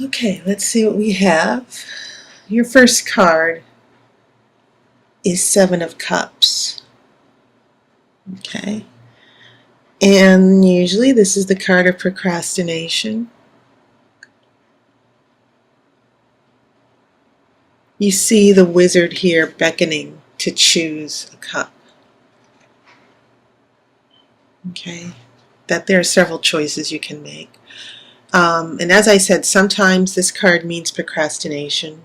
Okay, let's see what we have. Your first card is Seven of Cups. Okay. And usually this is the card of procrastination. You see the wizard here beckoning to choose a cup. Okay. That there are several choices you can make. And as I said, sometimes this card means procrastination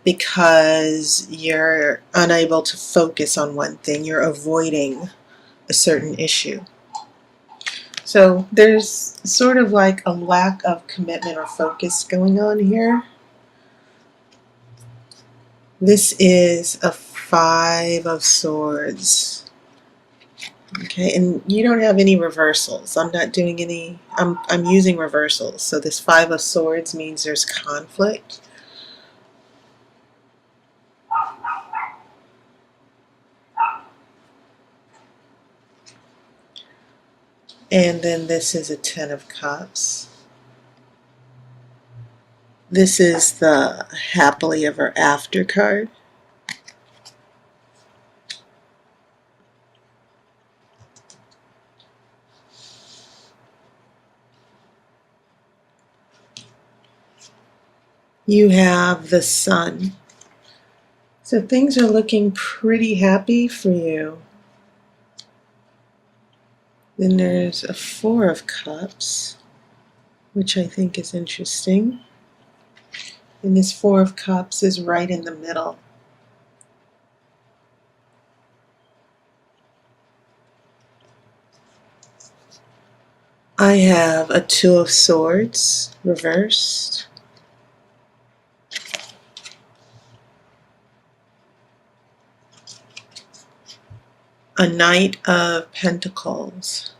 because you're unable to focus on one thing. You're avoiding a certain issue. So there's sort of like a lack of commitment or focus going on here. This is a Five of Swords. Okay, and you don't have any reversals. I'm not doing any, I'm using reversals. So this Five of Swords means there's conflict. And then this is a Ten of Cups. This is the happily ever after card. You have the Sun. So things are looking pretty happy for you. Then there's a Four of Cups, which I think is interesting. And this Four of Cups is right in the middle. I have a Two of Swords reversed. A Knight of Pentacles.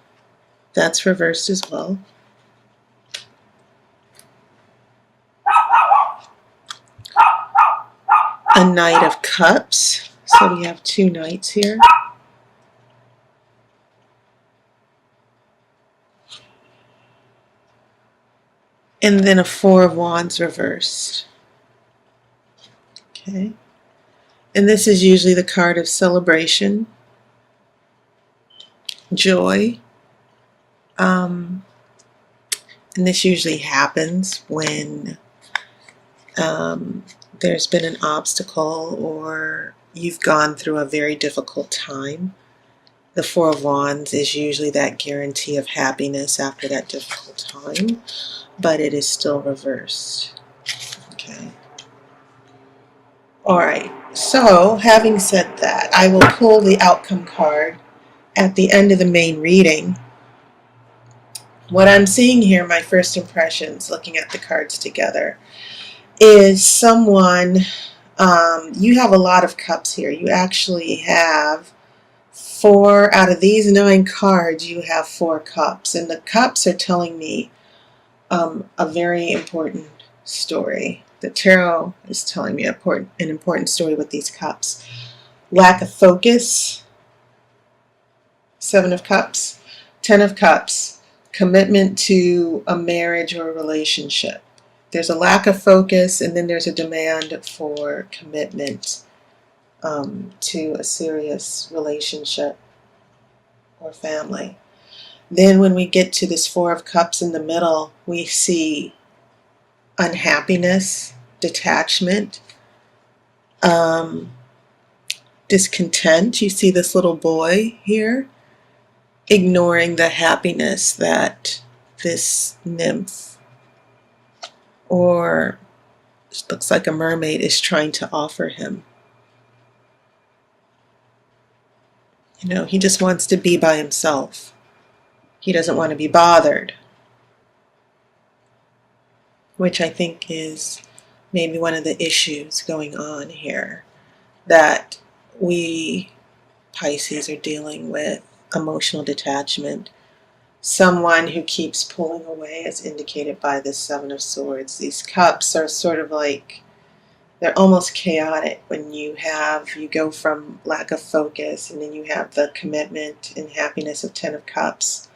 That's reversed as well. A Knight of Cups. So we have two knights here. And then a Four of Wands reversed. Okay. And this is usually the card of celebration, joy. And this usually happens when there's been an obstacle or you've gone through a very difficult time. The Four of Wands is usually that guarantee of happiness after that difficult time, but it is still reversed. Okay. All right. So, having said that, I will pull the outcome card at the end of the main reading. What I'm seeing here, my first impressions, looking at the cards together, is someone, you have a lot of cups here. You actually have four out of these 9 cards, you have 4 cups. And the cups are telling me a very important story. The tarot is telling me an important story with these cups. Lack of focus, 7 of Cups, 10 of Cups, commitment to a marriage or a relationship. There's a lack of focus, and then there's a demand for commitment to a serious relationship or family. Then when we get to this Four of Cups in the middle, we see unhappiness, detachment, discontent. You see this little boy here ignoring the happiness that this nymph, or looks like a mermaid, is trying to offer him. You know, he just wants to be by himself. He doesn't want to be bothered, which I think is maybe one of the issues going on here, that we Pisces are dealing with emotional detachment. Someone who keeps pulling away, as indicated by this Seven of Swords. These cups are sort of like they're almost chaotic when you go from lack of focus, and then you have the commitment and happiness of Ten of Cups.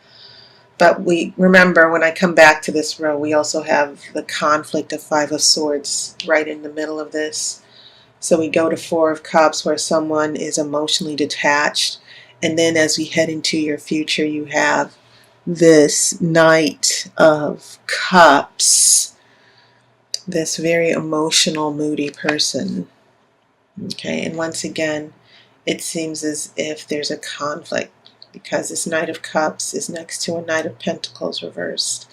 But we remember, when I come back to this row, we also have the conflict of Five of Swords right in the middle of this. So we go to Four of Cups, where someone is emotionally detached. And then as we head into your future, you have this Knight of Cups, this very emotional, moody person. Okay, and once again, it seems as if there's a conflict, because this Knight of Cups is next to a Knight of Pentacles reversed.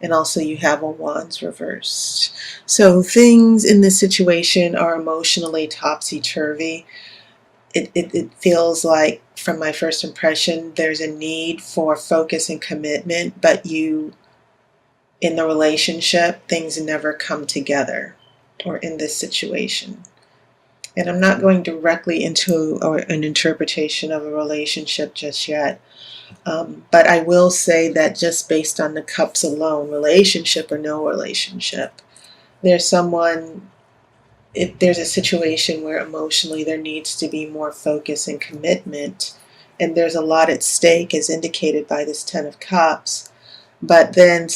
And also you have a Wands reversed. So things in this situation are emotionally topsy-turvy. It feels like, from my first impression, there's a need for focus and commitment, but in the relationship, things never come together, or in this situation. And I'm not going directly into an interpretation of a relationship just yet. But I will say that just based on the cups alone, relationship or no relationship, there's if there's a situation where emotionally there needs to be more focus and commitment, and there's a lot at stake as indicated by this Ten of Cups, but then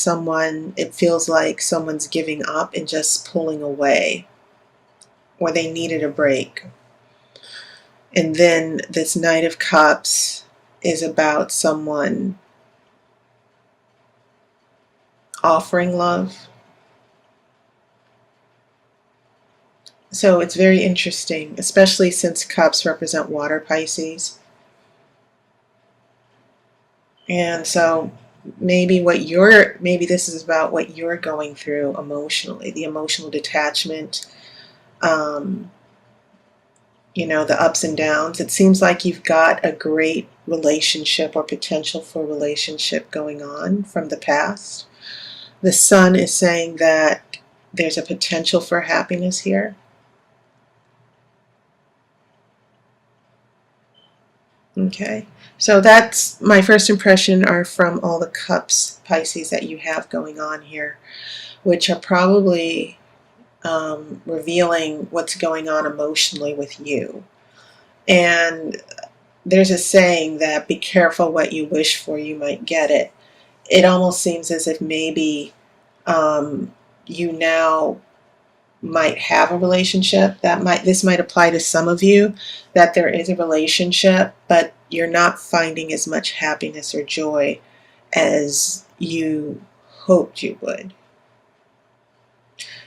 it feels like someone's giving up and just pulling away, or they needed a break. And then this Knight of Cups is about someone offering love. So it's very interesting, especially since cups represent water, Pisces. And so maybe this is about what you're going through emotionally, the emotional detachment, the ups and downs. It seems like you've got a great relationship or potential for a relationship going on from the past. The Sun is saying that there's a potential for happiness here. Okay, so that's my first impression are from all the cups, Pisces, that you have going on here, which are probably revealing what's going on emotionally with you. And there's a saying that be careful what you wish for, you might get it. It almost seems as if maybe you now might have a relationship. This might apply to some of you, that there is a relationship, but you're not finding as much happiness or joy as you hoped you would.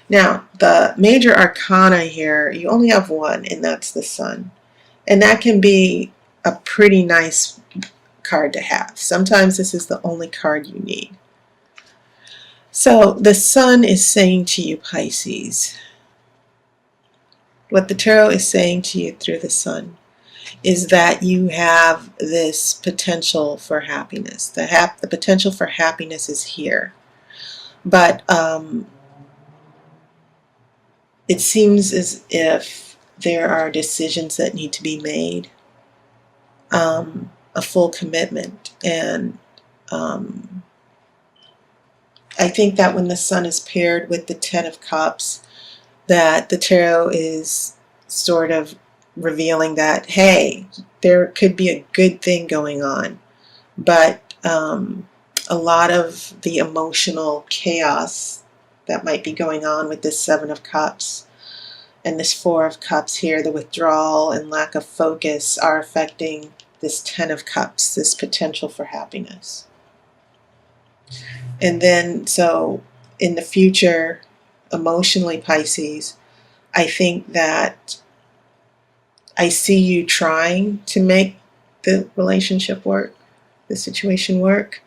Now, the major arcana here, you only have one, and that's the Sun. And that can be a pretty nice card to have. Sometimes this is the only card you need. So the Sun is saying to you, Pisces, what the tarot is saying to you through the Sun is that you have this potential for happiness. The potential for happiness is here. But it seems as if there are decisions that need to be made, a full commitment. And I think that when the Sun is paired with the Ten of Cups, that the tarot is sort of revealing that, hey, there could be a good thing going on, but a lot of the emotional chaos that might be going on with this Seven of Cups and this Four of Cups here, the withdrawal and lack of focus, are affecting this Ten of Cups, this potential for happiness. And then, so in the future, emotionally, Pisces, I think that I see you trying to make the relationship work, the situation work,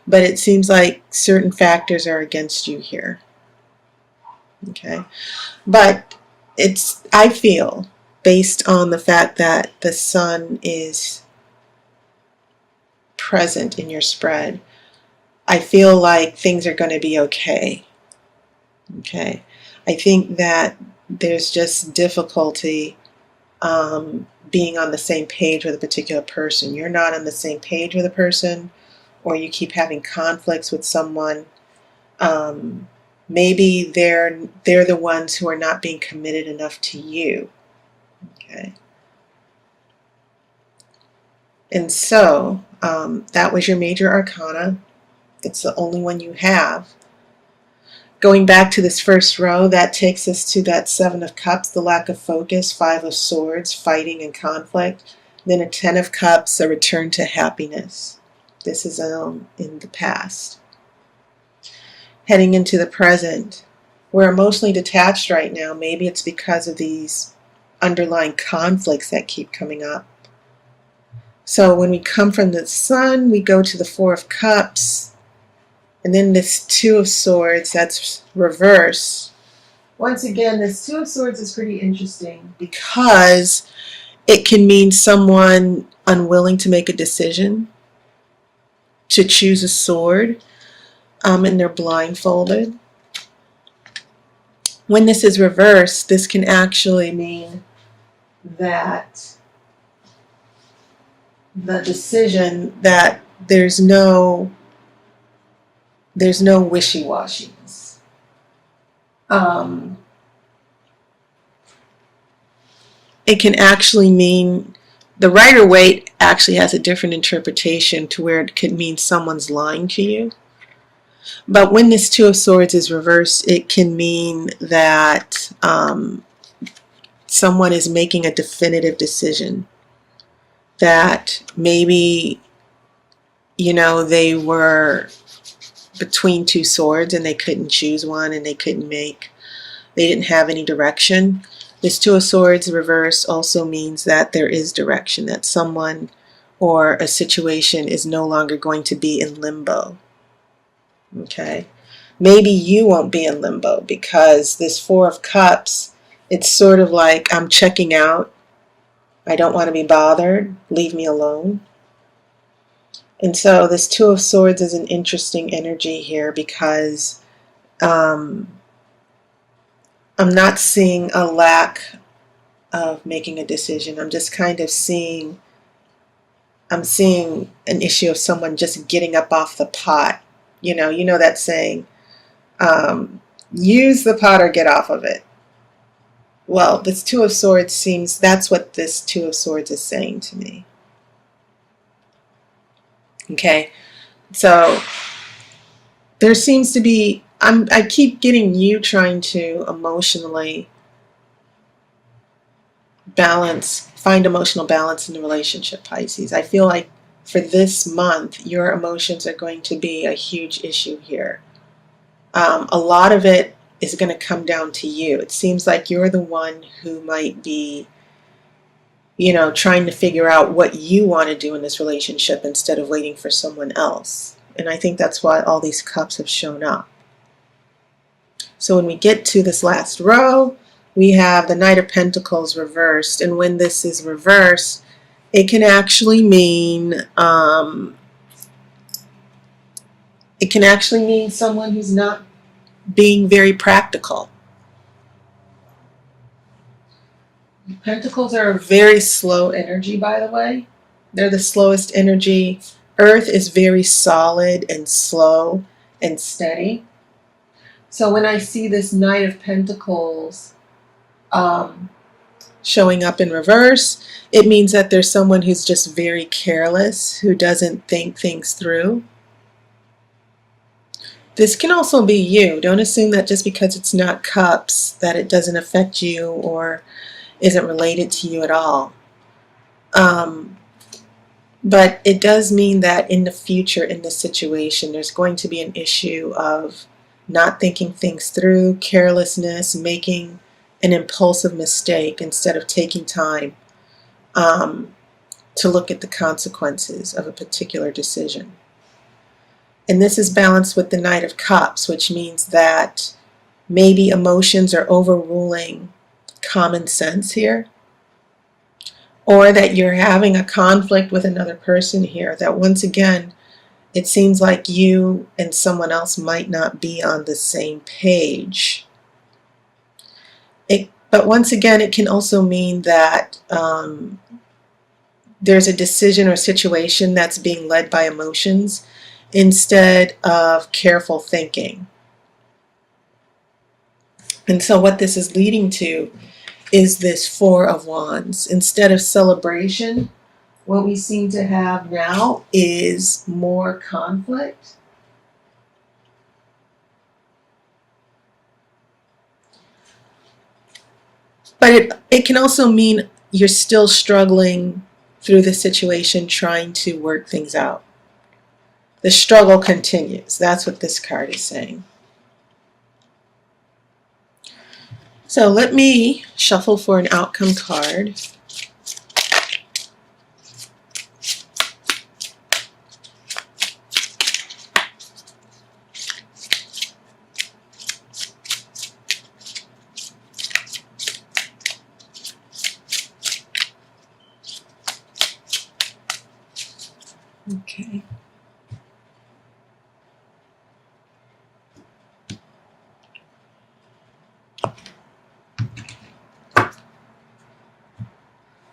but it seems like certain factors are against you here. Okay, but I feel, based on the fact that the Sun is present in your spread, I feel like things are going to be okay. Okay, I think that there's just difficulty being on the same page with a particular person. You're not on the same page with a person, or you keep having conflicts with someone, maybe they're the ones who are not being committed enough to you. Okay. And so that was your major arcana. It's the only one you have. Going back to this first row, that takes us to that Seven of Cups, the lack of focus, Five of Swords, fighting and conflict. Then a Ten of Cups, a return to happiness. This is in the past. Heading into the present, we're emotionally detached right now. Maybe it's because of these underlying conflicts that keep coming up. So when we come from the Sun, we go to the Four of Cups. And then this Two of Swords, that's reverse. Once again, this Two of Swords is pretty interesting because it can mean someone unwilling to make a decision, to choose a sword, and they're blindfolded. When this is reversed, this can actually mean that the decision, that there's no wishy-washiness. It can actually mean, the Rider-Waite actually has a different interpretation to where it could mean someone's lying to you. But when this Two of Swords is reversed, it can mean that someone is making a definitive decision. That maybe, they were between two swords and they couldn't choose one and they didn't have any direction. This Two of Swords reverse also means that there is direction, that someone or a situation is no longer going to be in limbo. Okay? Maybe you won't be in limbo because this Four of Cups, it's sort of like, I'm checking out. I don't want to be bothered. Leave me alone. And so this Two of Swords is an interesting energy here because I'm not seeing a lack of making a decision. I'm just kind of seeing an issue of someone just getting up off the pot. You know that saying, use the pot or get off of it. Well, this Two of Swords seems, that's what this Two of Swords is saying to me. Okay, so there seems to be, I keep getting you trying to emotionally find emotional balance in the relationship, Pisces. I feel like for this month, your emotions are going to be a huge issue here. A lot of it is going to come down to you. It seems like you're the one who might be, trying to figure out what you want to do in this relationship instead of waiting for someone else. And I think that's why all these cups have shown up. So when we get to this last row, we have the Knight of Pentacles reversed. And when this is reversed, it can actually mean someone who's not being very practical. Pentacles are a very slow energy, by the way. They're the slowest energy. Earth is very solid and slow and steady. So when I see this Knight of Pentacles showing up in reverse, it means that there's someone who's just very careless, who doesn't think things through. This can also be you. Don't assume that just because it's not cups that it doesn't affect you or isn't related to you at all. But it does mean that in the future, in this situation, there's going to be an issue of not thinking things through, carelessness, making an impulsive mistake instead of taking time to look at the consequences of a particular decision. And this is balanced with the Knight of Cups, which means that maybe emotions are overruling common sense here, or that you're having a conflict with another person here, that once again, it seems like you and someone else might not be on the same page. But once again, it can also mean that there's a decision or situation that's being led by emotions instead of careful thinking. And so what this is leading to is this Four of Wands. Instead of celebration, what we seem to have now is more conflict. But it can also mean you're still struggling through the situation, trying to work things out. The struggle continues. That's what this card is saying. So let me shuffle for an outcome card. Okay.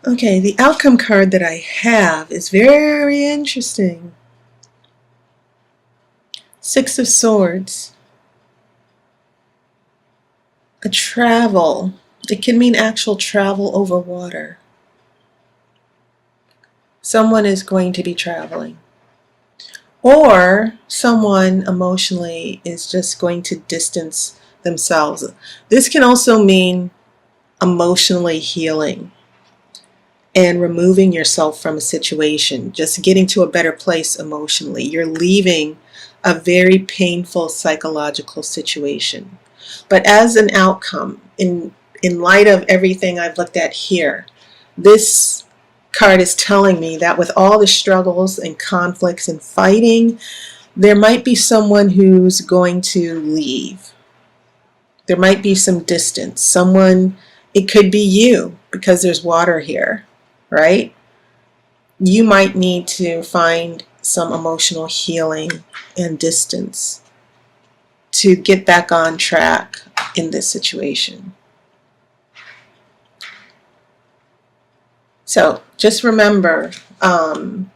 Okay, the outcome card that I have is very interesting. Six of Swords. A travel. It can mean actual travel over water. Someone is going to be traveling. Or someone emotionally is just going to distance themselves. This can also mean emotionally healing and removing yourself from a situation, just getting to a better place emotionally. You're leaving a very painful psychological situation. But as an outcome, in light of everything I've looked at here, this card is telling me that with all the struggles and conflicts and fighting, there might be someone who's going to leave. There might be some distance. Someone, it could be you, because there's water here, right? You might need to find some emotional healing and distance to get back on track in this situation. So just remember, the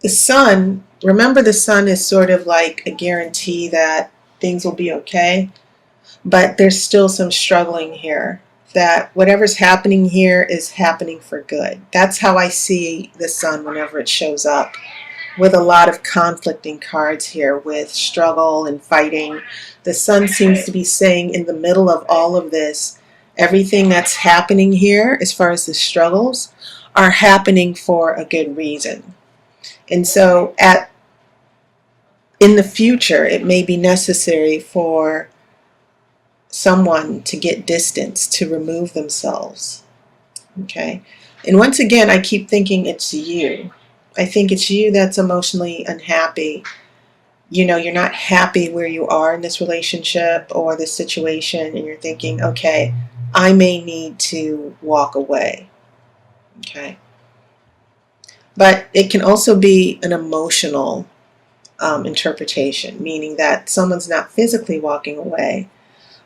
sun, remember the sun is sort of like a guarantee that things will be okay, but there's still some struggling here, that whatever's happening here is happening for good. That's how I see the sun whenever it shows up, with a lot of conflicting cards here with struggle and fighting. The sun seems to be saying in the middle of all of this, everything that's happening here as far as the struggles are happening for a good reason. And so in the future, it may be necessary for someone to get distance, to remove themselves. Okay? And once again, I keep thinking it's you. I think it's you that's emotionally unhappy. You know, you're not happy where you are in this relationship or this situation, and you're thinking, okay, I may need to walk away. Okay? But it can also be an emotional interpretation, meaning that someone's not physically walking away,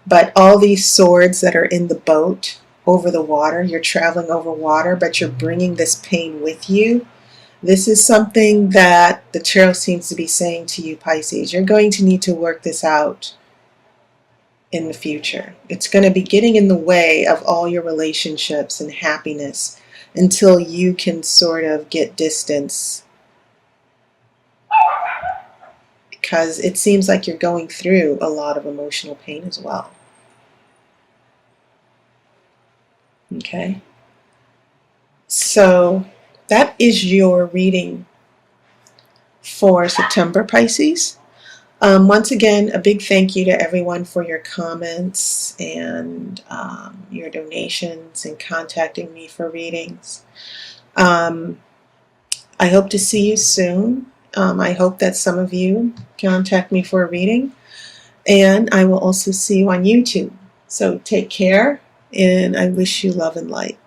but all these swords that are in the boat over the water, you're traveling over water, but you're bringing this pain with you. This is something that the tarot seems to be saying to you, Pisces. You're going to need to work this out in the future. It's going to be getting in the way of all your relationships and happiness until you can sort of get distance, because it seems like you're going through a lot of emotional pain as well. Okay? So that is your reading for September, Pisces. Once again, a big thank you to everyone for your comments and your donations and contacting me for readings. I hope to see you soon. I hope that some of you contact me for a reading, and I will also see you on YouTube. So take care, and I wish you love and light.